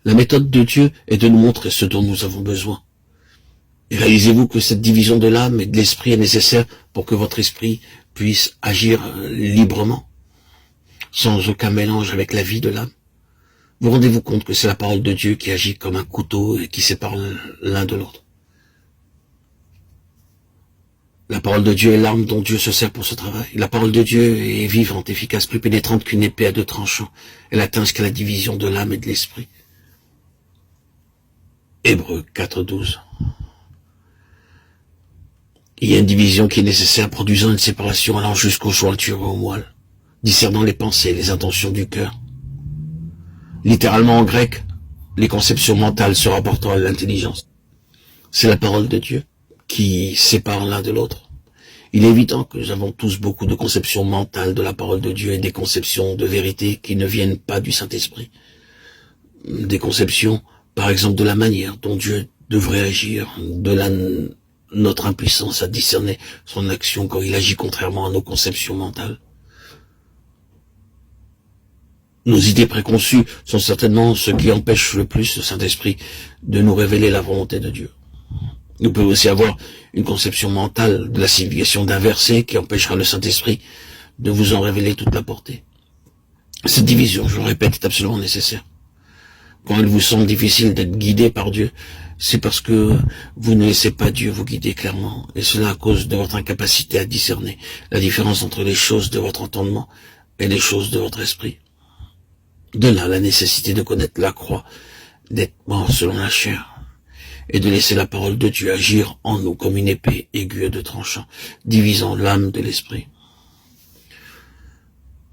La méthode de Dieu est de nous montrer ce dont nous avons besoin. Et réalisez-vous que cette division de l'âme et de l'esprit est nécessaire pour que votre esprit puisse agir librement, sans aucun mélange avec la vie de l'âme. Vous rendez-vous compte que c'est la parole de Dieu qui agit comme un couteau et qui sépare l'un de l'autre. La parole de Dieu est l'arme dont Dieu se sert pour ce travail. La parole de Dieu est vivante, efficace, plus pénétrante qu'une épée à 2 tranchants. Elle atteint jusqu'à la division de l'âme et de l'esprit. Hébreux 4:12. Il y a une division qui est nécessaire, produisant une séparation allant jusqu'aux jointures et au moelle, discernant les pensées et les intentions du cœur. Littéralement en grec, les conceptions mentales se rapportant à l'intelligence. C'est la parole de Dieu qui sépare l'un de l'autre. Il est évident que nous avons tous beaucoup de conceptions mentales de la parole de Dieu et des conceptions de vérité qui ne viennent pas du Saint-Esprit. Des conceptions, par exemple, de la manière dont Dieu devrait agir, de notre impuissance à discerner son action quand il agit contrairement à nos conceptions mentales. Nos idées préconçues sont certainement ce qui empêche le plus le Saint-Esprit de nous révéler la volonté de Dieu. Nous pouvons aussi avoir une conception mentale de la signification d'un verset qui empêchera le Saint-Esprit de vous en révéler toute la portée. Cette division, je le répète, est absolument nécessaire. Quand il vous semble difficile d'être guidé par Dieu, c'est parce que vous ne laissez pas Dieu vous guider clairement, et cela à cause de votre incapacité à discerner la différence entre les choses de votre entendement et les choses de votre esprit. De là la nécessité de connaître la croix, d'être mort selon la chair, et de laisser la parole de Dieu agir en nous comme une épée aiguë de tranchant, divisant l'âme de l'esprit.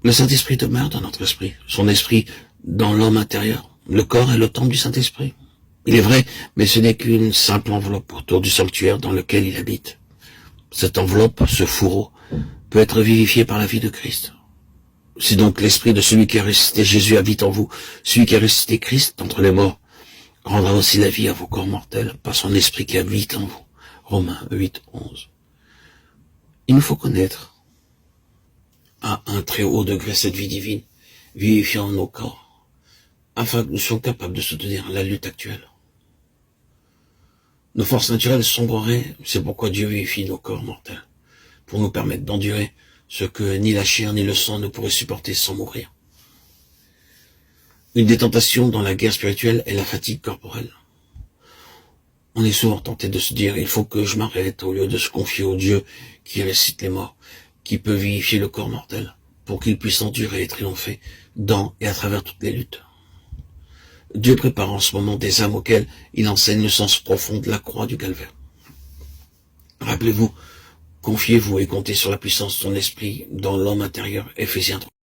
Le Saint-Esprit demeure dans notre esprit, son esprit dans l'homme intérieur. Le corps est le temple du Saint-Esprit. Il est vrai, mais ce n'est qu'une simple enveloppe autour du sanctuaire dans lequel il habite. Cette enveloppe, ce fourreau, peut être vivifié par la vie de Christ. Si donc l'esprit de celui qui a ressuscité Jésus habite en vous, celui qui a ressuscité Christ d'entre les morts rendra aussi la vie à vos corps mortels par son esprit qui habite en vous. Romains 8:11. Il nous faut connaître à un très haut degré cette vie divine, vivifiant nos corps, afin que nous soyons capables de soutenir la lutte actuelle. Nos forces naturelles sombreraient, c'est pourquoi Dieu vivifie nos corps mortels, pour nous permettre d'endurer ce que ni la chair ni le sang ne pourraient supporter sans mourir. Une des tentations dans la guerre spirituelle est la fatigue corporelle. On est souvent tenté de se dire, il faut que je m'arrête, au lieu de se confier au Dieu qui ressuscite les morts, qui peut vivifier le corps mortel, pour qu'il puisse endurer et triompher dans et à travers toutes les luttes. Dieu prépare en ce moment des âmes auxquelles il enseigne le sens profond de la croix du calvaire. Rappelez-vous, confiez-vous et comptez sur la puissance de son esprit dans l'homme intérieur, Éphésiens 3.